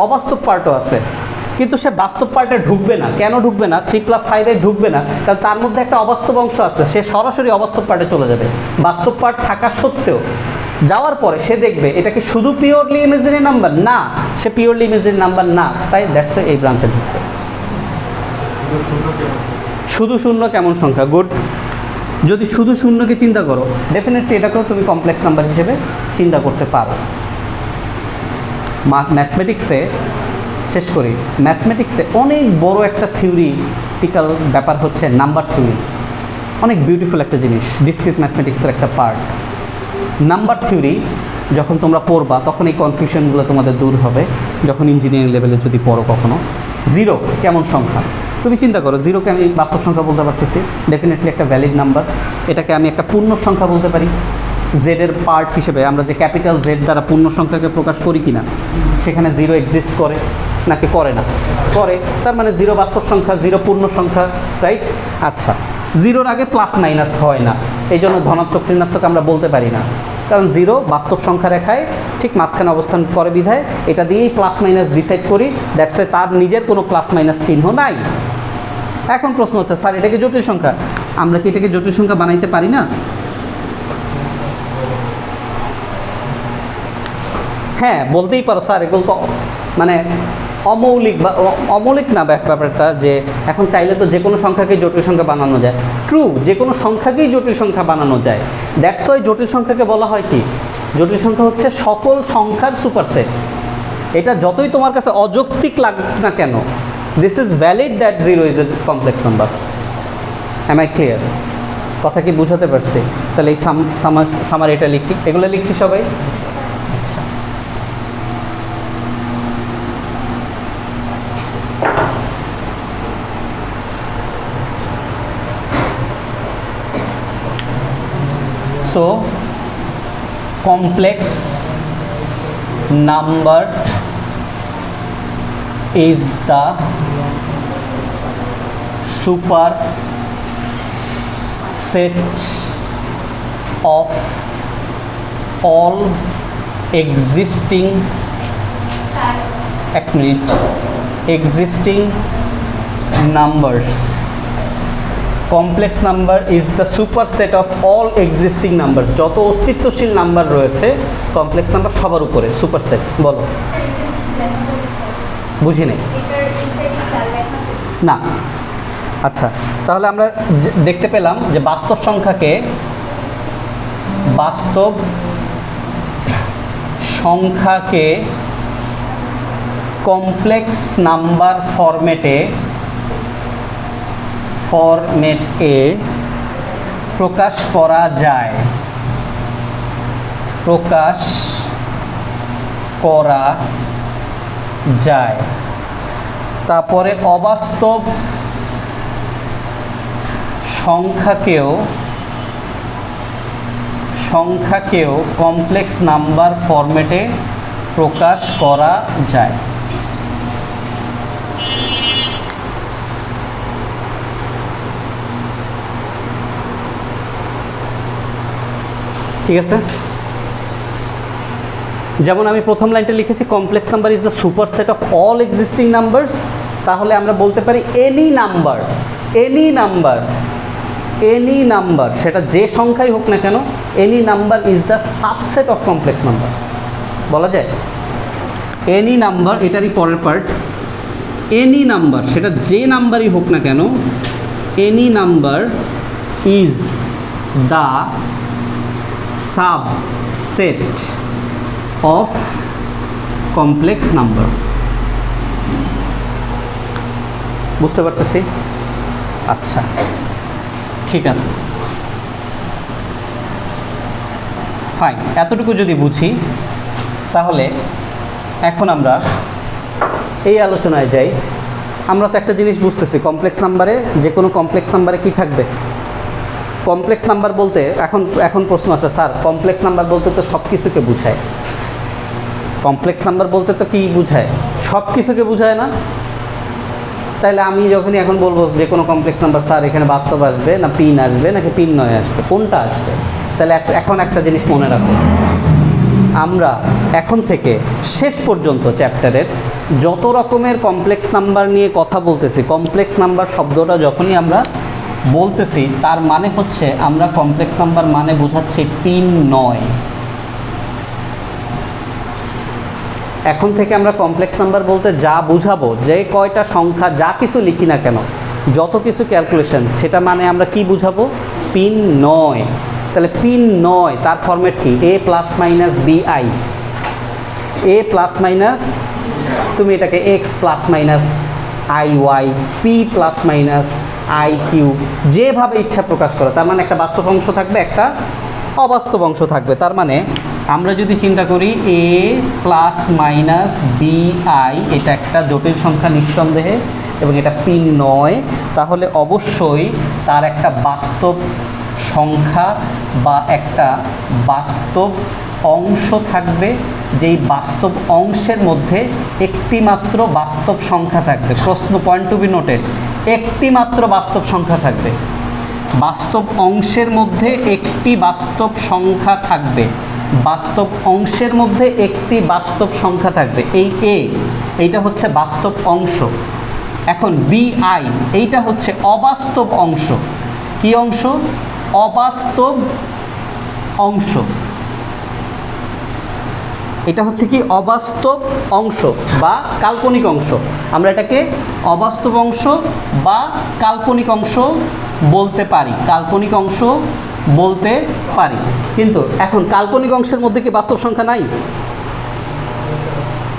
অবাস্তব পার্টও আছে, কিন্তু সে বাস্তব পার্টে ঢুকবে না। কেন ঢুকবে না? 3 + 5i ঢুকবে না কারণ তার মধ্যে একটা অবাস্তব অংশ আছে। সে সরাসরি অবাস্তব পার্টে চলে যাবে। বাস্তব পার্ট থাকা সত্ত্বেও যাওয়ার পরে সে দেখবে এটা কি শুধু পিওরলি ইমেজিনারি নাম্বার? না, সে পিওরলি ইমেজিনারি নাম্বার না, তাই দ্যাটস এই ব্রাঞ্চে ঢুকবে। শুধু শূন্য কেমন সংখ্যা? গুড। যদি শুধু শূন্যকে চিন্তা করো, ডেফিনেটলি এটাকেও তুমি কমপ্লেক্স নাম্বার হিসেবে চিন্তা করতে পারো। ম্যাথমেটিক্সে শেষ করি, ম্যাথমেটিক্সে অনেক বড় একটা থিওরিটিক্যাল ব্যাপার হচ্ছে নাম্বার থিওরি। অনেক বিউটিফুল একটা জিনিস, ডিসক্রিট ম্যাথমেটিক্সের একটা পার্ট। নাম্বার থিওরি যখন তোমরা পড়বা তখন এই কনফিউশনগুলো তোমাদের দূর হবে। যখন ইঞ্জিনিয়ারিং লেভেলে যদি পড়ো কখনো, 0 কেমন সংখ্যা? তুমি চিন্তা করো, 0কে আমি বাস্তব সংখ্যা বলতে পারতেছি, ডেফিনেটলি একটা ভ্যালিড নাম্বার। এটাকে আমি একটা পূর্ণ সংখ্যা বলতে পারি। জেডের পার্ট হিসেবে আমরা যে ক্যাপিটাল জেড দ্বারা পূর্ণ সংখ্যাকে প্রকাশ করি কিনা, সেখানে 0 এক্সিস্ট করে নাকি করে না? করে। তার মানে 0 বাস্তব সংখ্যা, 0 পূর্ণ সংখ্যা। রাইট? আচ্ছা, 0-র আগে প্লাস মাইনাস হয় না, এই জন্য ধনাত্মক ঋণাত্মক আমরা বলতে পারি না, কারণ 0 বাস্তব সংখ্যা রেখায় ঠিক মাঝখানে অবস্থান করে বিধায় এটা দিয়েই প্লাস মাইনাস ডিসাইড করি। দ্যাটস ওয়াই তার নিজের কোনো প্লাস মাইনাস চিহ্ন নাই। এখন প্রশ্ন হচ্ছে স্যার এটাকে জটিল সংখ্যা, আমরা কি এটাকে জটিল সংখ্যা বানাইতে পারি না? হ্যাঁ, বলতেই পারো স্যার এগুলো তো মানে অমৌলিক বা অমৌলিক না ব্যাপারটা, যে এখন চাইলে তো যে কোনো সংখ্যাকেই জটিল সংখ্যা বানানো যায়। ট্রু, যে কোনো সংখ্যাকেই জটিল সংখ্যা বানানো যায়। দ্যাটস ওয়াই জটিল সংখ্যাকে বলা হয় কি? জটিল সংখ্যা হচ্ছে সকল সংখ্যার সুপারসেট। এটা যতই তোমার কাছে অযৌক্তিক লাগুক না কেন, this is valid that 0 is a complex number. Am I clear? কথা কি বুঝাতে পারছি? তাহলে এই সামার এটা লিখি, এগুলো লিখছি সবাই। আচ্ছা, so complex number is the super set of all existing এক minute, existing numbers, complex number is the superset of all existing number, যত অস্তিত্বশীল নাম্বার রয়েছে কমপ্লেক্স নাম্বার সবার উপরে সুপারসেট। বলো, বুঝি নাই না। আচ্ছা, তাহলে আমরা দেখতে পেলাম যে বাস্তব সংখ্যাকে কমপ্লেক্স নাম্বার ফরম্যাটে প্রকাশ করা যায়, তারপরে অবাস্তব সংখ্যাকেও কমপ্লেক্স নাম্বার ফরম্যাটে প্রকাশ করা যায়। ঠিক আছে, যেমন আমি প্রথম লাইনটা লিখেছি complex number is the superset of all existing numbers, তাহলে আমরা বলতে পারি এনি নাম্বার সেটা যে সংখ্যাই হোক না কেন, any number is the subset of complex number বলা যায়। এনি নাম্বার, এটারই পরের পার্ট, এনি নাম্বার সেটা যে নাম্বারই হোক না কেন, any number is the subset of complex number. বুঝতে পারতেছি? আচ্ছা, ঠিক আছে, ফাইন। এতটুকু যদি বুঝি তাহলে এখন আমরা এই আলোচনায় যাই। আমরা তো একটা জিনিস বুঝতেছি, কমপ্লেক্স নাম্বারে, যে কোনো কমপ্লেক্স নাম্বারে কি থাকবে? কমপ্লেক্স নাম্বার বলতে এখন প্রশ্ন আছে, স্যার কমপ্লেক্স নাম্বার বলতে তো সব কিছুকে বোঝায়। কমপ্লেক্স নাম্বার বলতে তো কি বোঝায়? সব কিছুকে বোঝায় না? তাহলে আমি যখনই এখন বলবো যে কোনো কমপ্লেক্স নাম্বার, স্যার এখানে বাস্তব আসবে না পিন আসবে নাকি পিন নয় আসবে, কোনটা আসবে? তাহলে এখন একটা জিনিস মনে রাখো, আমরা এখন থেকে শেষ পর্যন্ত চ্যাপ্টারের যত রকমের কমপ্লেক্স নাম্বার নিয়ে কথা বলতেছি, কমপ্লেক্স নাম্বার শব্দটা যখনই আমরা বলতেছি তার মানে হচ্ছে আমরা কমপ্লেক্স নাম্বার মানে বোঝাচ্ছি পিন নয়। এখন থেকে আমরা কমপ্লেক্স নাম্বার বলতে যা বুঝাবো, যে কয়টা সংখ্যা যা কিছু লিখি না কেন, যত কিছু ক্যালকুলেশন, সেটা মানে আমরা কি বুঝাবো? পিন নয়। তাহলে পিন নয় তার ফরম্যাট কি? এ প্লাস মাইনাস বিআই, এ প্লাস মাইনাস, তুমি এটাকে x plus minus i y, p plus minus i q, যেভাবে ইচ্ছা প্রকাশ করো। তার মানে একটা বাস্তব অংশ থাকবে, একটা অবাস্তব অংশ থাকবে। তার মানে আমরা যদি চিন্তা করি এ প্লাস মাইনাস বিআই, এটা একটা জটিল সংখ্যা নিঃসন্দেহে, এবং এটা পিন নয়, তাহলে অবশ্যই তার একটা বাস্তব সংখ্যা বা একটা বাস্তব অংশ থাকবে, যেই বাস্তব অংশের মধ্যে একটি মাত্র বাস্তব সংখ্যা থাকবে। প্রশ্ন, পয়েন্ট টু বি নোটেড, একটি মাত্র বাস্তব সংখ্যা থাকবে। বাস্তব অংশের মধ্যে একটি বাস্তব সংখ্যা থাকবে, বাস্তব অংশের মধ্যে একটি বাস্তব সংখ্যা থাকবে। এই এ, এইটা হচ্ছে বাস্তব অংশ। এখন বিআই, এইটা হচ্ছে অবাস্তব অংশ। কি অংশ? অবাস্তব অংশ। এটা হচ্ছে কি? অবাস্তব অংশ বা কাল্পনিক অংশ। আমরা এটাকে অবাস্তব অংশ বা কাল্পনিক অংশ বলতে পারি, কাল্পনিক অংশ বলতে পারি। কিন্তু এখন কাল্পনিক অংশের মধ্যে কি বাস্তব সংখ্যা নাই?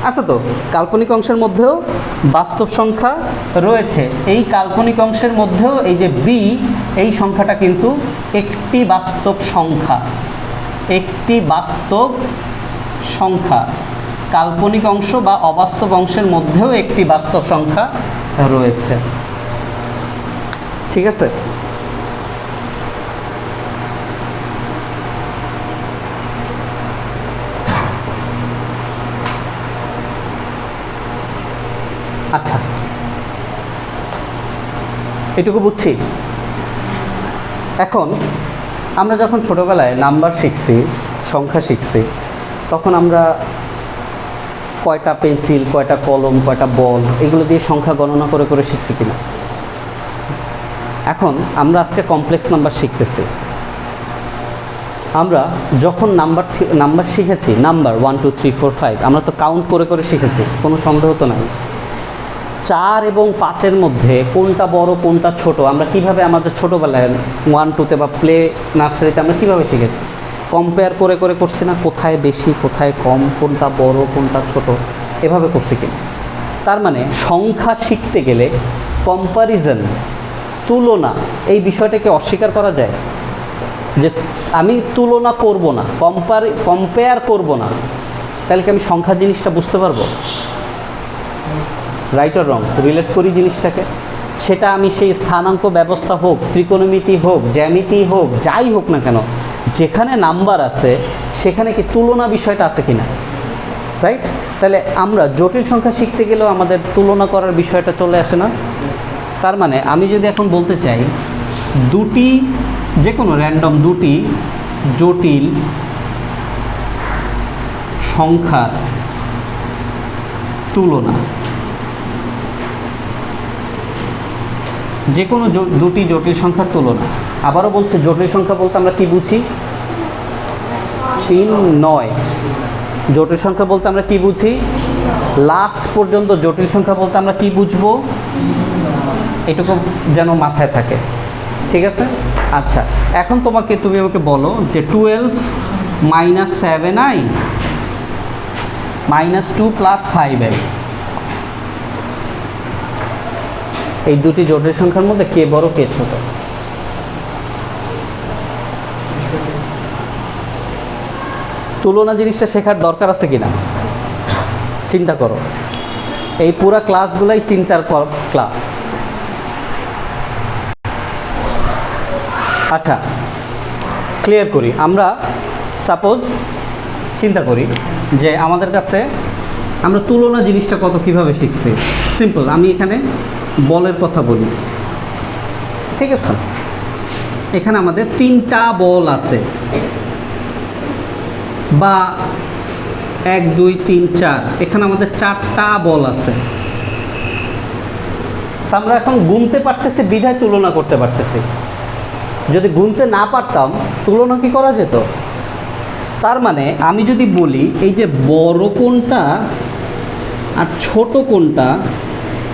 আছে তো, কাল্পনিক অংশের মধ্যেও বাস্তব সংখ্যা রয়েছে। এই কাল্পনিক অংশের মধ্যেও এই যে বি, এই সংখ্যাটা কিন্তু একটি বাস্তব সংখ্যা, একটি বাস্তব সংখ্যা। কাল্পনিক অংশ বা অবাস্তব অংশের মধ্যেও একটি বাস্তব সংখ্যা রয়েছে। ঠিক আছে? আচ্ছা, এটুকু বুঝছি। এখন আমরা যখন ছোটোবেলায় নাম্বার শিখছি, সংখ্যা শিখছি, তখন আমরা কয়টা পেন্সিল, কয়টা কলম, কয়টা বল, এগুলো দিয়ে সংখ্যা গণনা করে করে শিখছি কিনা? এখন আমরা আজকে কমপ্লেক্স নাম্বার শিখতেছি। আমরা যখন নাম্বার শিখেছি, নাম্বার 1 2 3 4 5, আমরা তো কাউন্ট করে করে শিখেছি, কোনো সন্দেহ তো নাই। 4 এবং 5-এর মধ্যে কোনটা বড় কোনটা ছোট আমরা কিভাবে আমাদের ছোটোবেলায় 1 2-তে বা প্লে নার্সারিতে আমরা কীভাবে শিখেছি? কম্পেয়ার করে করে করছি না, কোথায় বেশি কোথায় কম, কোনটা বড় কোনটা ছোট, এভাবে করছি কিনা? তার মানে সংখ্যা শিখতে গেলে কম্প্যারিজন, তুলনা, এই বিষয়টাকে অস্বীকার করা যায়? যে আমি তুলনা করব না, কম্পেয়ার করব না, তাহলে কি আমি সংখ্যা জিনিসটা বুঝতে পারবো? Right or wrong? রিলেট করি জিনিসটাকে, সেটা আমি সেই স্থানাঙ্ক ব্যবস্থা হোক, ত্রিকোণমিতি হোক, জ্যামিতি হোক, যাই হোক না কেন, যেখানে নাম্বার আছে সেখানে কি তুলনা বিষয়টা আছে কিনা? রাইট? তাহলে আমরা জটিল সংখ্যা শিখতে গেলেও আমাদের তুলনা করার বিষয়টা চলে আসে না? তার মানে আমি যদি এখন বলতে চাই দুটি, যে কোনো র্যান্ডম দুটি জটিল সংখ্যার তুলনা, যে কোনো দুটি জটিল সংখ্যার তুলনা। আবারও বলছে জটিল সংখ্যা বলতে আমরা কি বুঝি? 3 9। জটিল সংখ্যা বলতে আমরা কি বুঝি? লাস্ট পর্যন্ত জটিল সংখ্যা বলতে আমরা কি বুঝবো? এটুকু যেন মাথায় থাকে, ঠিক আছে? আচ্ছা, এখন তুমি আমাকে বলো যে 12 - 7i - 2 + 5i, এই দুটি জটিল সংখ্যার মধ্যে কে বড় কে ছোট? তুলনা জিনিসটা শেখার দরকার আছে কিনা চিন্তা করো। এই পুরা ক্লাসগুলাই চিন্তার ক্লাস। আচ্ছা, ক্লিয়ার করি। আমরা সাপোজ চিন্তা করি যে আমাদের কাছে আমরা তুলনা জিনিসটা কিভাবে শিখছি। সিম্পল, আমি এখানে বলের কথা বলি, ঠিক আছে? এখানে আমাদের 3টা বল আছে, বা 1 2 3 4, এখানে আমাদের 4টা বল আছে। আমরা এখন গুনতে পারতেছি বিধায় তুলনা করতে পারতেছি। যদি গুনতে না পারতাম তুলনা কি করা যেত? তার মানে আমি যদি বলি এই যে বড় কোনটা আর ছোট কোনটা,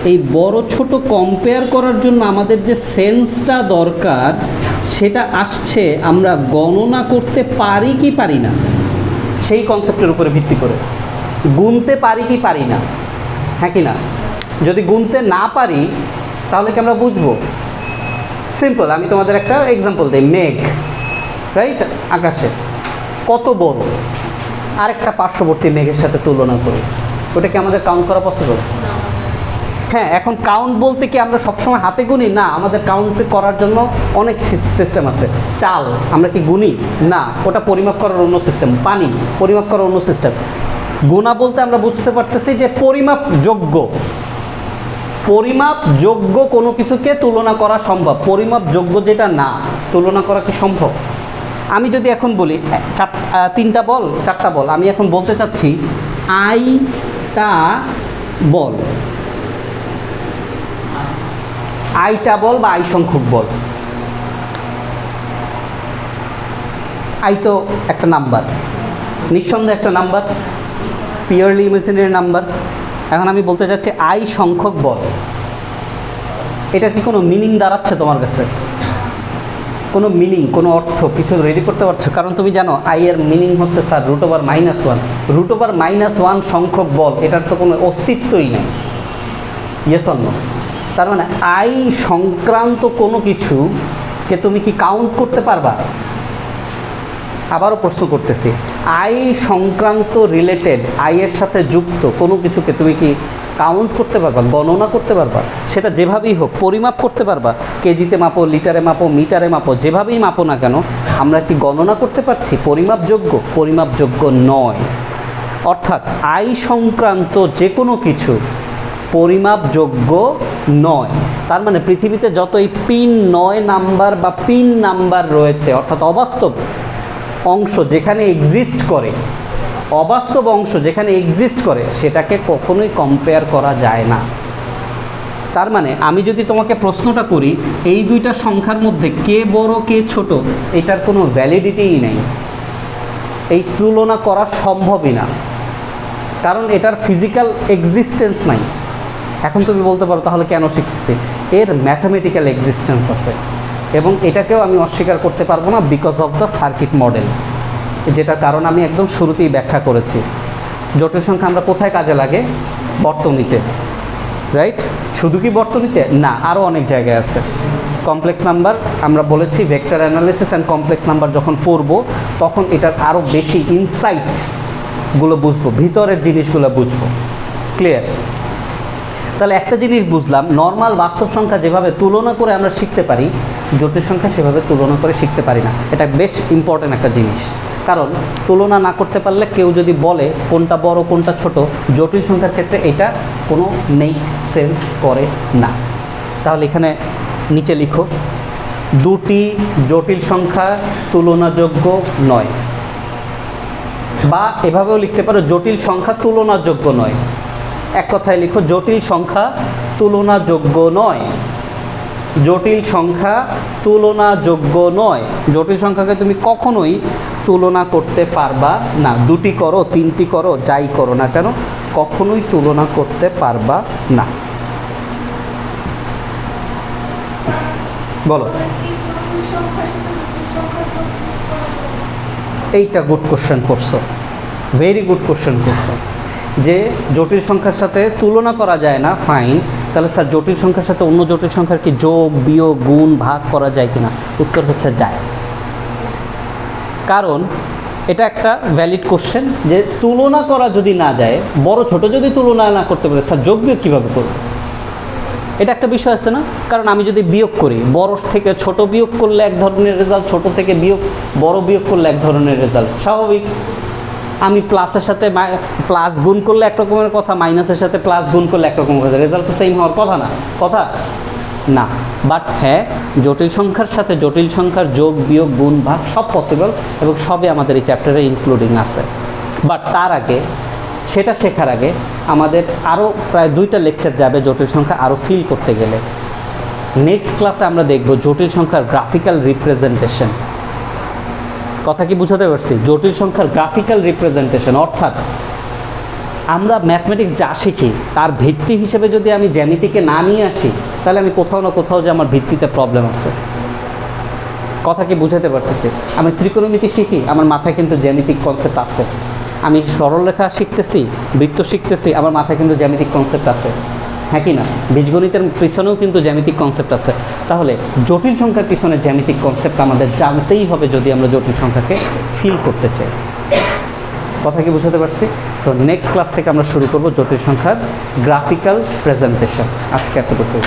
এই বড় ছোট কম্পেয়ার করার জন্য আমাদের যে সেন্সটা দরকার সেটা আসছে আমরা গণনা করতে পারি কি পারি না, সেই কনসেপ্টের উপরে ভিত্তি করে। গুনতে পারি কি পারি না, হ্যাঁ কি না? যদি গুনতে না পারি তাহলে কি আমরা বুঝবো? সিম্পল, আমি তোমাদের একটা এক্সাম্পল দিই। মেঘ, রাইট? আকাশে কত বড়, আরেকটা পার্শ্ববর্তী মেঘের সাথে তুলনা করি, ওটা কি আমাদের কাউন্ট করা পসিবল? হ্যাঁ। এখন কাউন্ট বলতে কি আমরা সবসময় হাতে গুনি? না, আমাদের কাউন্ট করার জন্য অনেক সিস্টেম আছে। চাল আমরা কি গুনি? না, ওটা পরিমাপ করার অন্য সিস্টেম। পানি পরিমাপ করার অন্য সিস্টেম। গুণা বলতে আমরা বুঝতে পারতেছি যে পরিমাপযোগ্য কোনো কিছুকে তুলনা করা সম্ভব। পরিমাপযোগ্য যেটা না, তুলনা করা কি সম্ভব? আমি যদি এখন বলি 3টা বল 4টা বল, আমি এখন বলতে চাচ্ছি আইটা বল, আইটা বল বা আই সংখ্যক বল। আই তো একটা নাম্বার, নিঃসন্দেহে একটা নাম্বার, পিওরলি ইমাজিনারি নাম্বার। এখন আমি বলতে চাচ্ছি আই সংখ্যক বল, এটা কি কোনো মিনিং দাঁড়াচ্ছে তোমার কাছে? কোনো মিনিং, কোনো অর্থ কিছু রেডি করতে পারছো? কারণ তুমি জানো আই এর মিনিং হচ্ছে স্যার √-1। √-1 সংখ্যক বল, এটার তো কোনো অস্তিত্বই নেই। Yes or no? তার মানে আই সংক্রান্ত কোনো কিছুকে তুমি কি কাউন্ট করতে পারবা? আবারও প্রশ্ন করতেছি, আই সংক্রান্ত রিলেটেড, আই এর সাথে যুক্ত কোনো কিছুকে তুমি কি কাউন্ট করতে পারবা, গণনা করতে পারবা? সেটা যেভাবেই হোক, পরিমাপ করতে পারবা। কেজিতে মাপো, লিটারে মাপো, মিটারে মাপো, যেভাবেই মাপো না কেন, আমরা কি গণনা করতে পারছি? পরিমাপযোগ্য নয়। অর্থাৎ আই সংক্রান্ত যে কোনো কিছু পরিমাপযোগ্য নয়। তার মানে পৃথিবীতে যত এই পিন 9 নাম্বার বা পিন নাম্বার রয়েছে, অর্থাৎ অবাস্তব অংশ যেখানে এক্সিস্ট করে, অবাস্তব অংশ যেখানে এক্সিস্ট করে সেটাকে কখনোই কম্পেয়ার করা যায় না। তার মানে আমি যদি তোমাকে প্রশ্নটা করি এই দুইটা সংখ্যার মধ্যে কে বড় কে ছোট, এটার কোনো ভ্যালিডিটিই নেই, এই তুলনা করা সম্ভবই না, কারণ এটার ফিজিক্যাল এক্সিস্টেন্স নাই। এখন তুমি বলতে পারো তাহলে কেন শিখতেছি, এর ম্যাথামেটিক্যাল এক্সিস্টেন্স আছে, এবং এটাকেও আমি অস্বীকার করতে পারবো না because of the circuit model, যেটা কারণ আমি একদম শুরুতেই ব্যাখ্যা করেছি। জটিল সংখ্যা আমরা কোথায় কাজে লাগে? বর্তনীতে, রাইট? শুধু কি বর্তনীতে না, আরও অনেক জায়গায় আছে। কমপ্লেক্স নাম্বার আমরা বলেছি vector analysis and complex number যখন পড়ব তখন এটার আরও বেশি ইনসাইটগুলো বুঝবো, ভিতরের জিনিসগুলো বুঝবো। ক্লিয়ার? তাহলে একটা জিনিস বুঝলাম, নর্মাল বাস্তব সংখ্যা যেভাবে তুলনা করে আমরা শিখতে পারি, জটিল সংখ্যা সেভাবে তুলনা করে শিখতে পারি না। এটা বেশ ইম্পর্ট্যান্ট একটা জিনিস, কারণ তুলনা না করতে পারলে কেউ যদি বলে কোনটা বড় কোনটা ছোট, জটিল সংখ্যার ক্ষেত্রে এটা কোনো মেক সেন্স করে না। তাহলে এখানে নিচে লিখো, দুটি জটিল সংখ্যা তুলনাযোগ্য নয়, বা এভাবেও লিখতে পারো জটিল সংখ্যা তুলনাযোগ্য নয়। এক কথায় লিখো, জটিল সংখ্যা তুলনাযোগ্য নয়। জটিল সংখ্যা তুলনাযোগ্য নয়। জটিল সংখ্যাকে তুমি কখনোই তুলনা করতে পারবা না। দুটি করো, তিনটি করো, যাই করো না কেন, কখনোই তুলনা করতে পারবা না। বলো, এইটা গুড কোশ্চেন করছো, ভেরি গুড কোশ্চেন করছো, যে জটিল সংখ্যার সাথে তুলনা করা যায় না। ফাইন, তাহলে স্যার জটিল সংখ্যার সাথে অন্য জটিল সংখ্যার কি যোগ বিয়োগ গুণ ভাগ করা যায় কিনা? উত্তর হচ্ছে যায়। কারণ এটা একটা ভ্যালিড কোশ্চেন, যে তুলনা করা যদি না যায়, বড় ছোট যদি তুলনা না করতে পারে, স্যার যোগ বিয়োগ কীভাবে করবে? এটা একটা বিষয় আছে না? কারণ আমি যদি বিয়োগ করি, বড় থেকে ছোট বিয়োগ করলে এক ধরনের রেজাল্ট, ছোট থেকে বড় বিয়োগ করলে এক ধরনের রেজাল্ট, স্বাভাবিক। আমি প্লাসের সাথে প্লাস গুণ করলে এক রকমের কথা, মাইনাসের সাথে প্লাস গুণ করলে এক রকমের কথা, রেজাল্ট তো সেম হওয়ার কথা না, কথা না। বাট হ্যাঁ, জটিল সংখ্যার সাথে জটিল সংখ্যার যোগ বিয়োগ গুণ ভাগ সব পসিবল, এবং সবই আমাদের এই চ্যাপ্টারে ইনক্লুডিং আছে। বাট তার আগে, সেটা শেখার আগে আমাদের আরও প্রায় 2টা লেকচার যাবে জটিল সংখ্যা আরও ফিল করতে গেলে। নেক্সট ক্লাসে আমরা দেখব জটিল সংখ্যার গ্রাফিক্যাল রিপ্রেজেন্টেশন। কথা কি বুঝাতে পারছি? জটিল সংখ্যার গ্রাফিক্যাল রিপ্রেজেন্টেশন, অর্থাৎ আমরা ম্যাথমেটিক্স যা শিখি তার ভিত্তি হিসেবে যদি আমি জ্যামিতিকে না নিয়ে আসি, তাহলে আমি কোথাও না কোথাও যে আমার ভিত্তিতে প্রবলেম আছে। কথা কি বুঝাতে পারতেছি? আমি ত্রিকোণমিতি শিখি, আমার মাথায় কিন্তু জ্যামিতিক কনসেপ্ট আছে। আমি সরলরেখা শিখতেছি, বৃত্ত শিখতেছি, আমার মাথায় কিন্তু জ্যামিতিক কনসেপ্ট আছে, হ্যাঁ কি না? বীজগণিতের পিছনেও কিন্তু জ্যামিতিক কনসেপ্ট আছে। তাহলে জটিল সংখ্যার পিছনে জ্যামিতিক কনসেপ্ট আমাদের জানতেই হবে যদি আমরা জটিল সংখ্যাকে ফিল করতে চাই। কথা কি বুঝাতে পারছি? সো নেক্সট ক্লাস থেকে আমরা শুরু করব জটিল সংখ্যার গ্রাফিক্যাল প্রেজেন্টেশন। আজকে এতটুকু।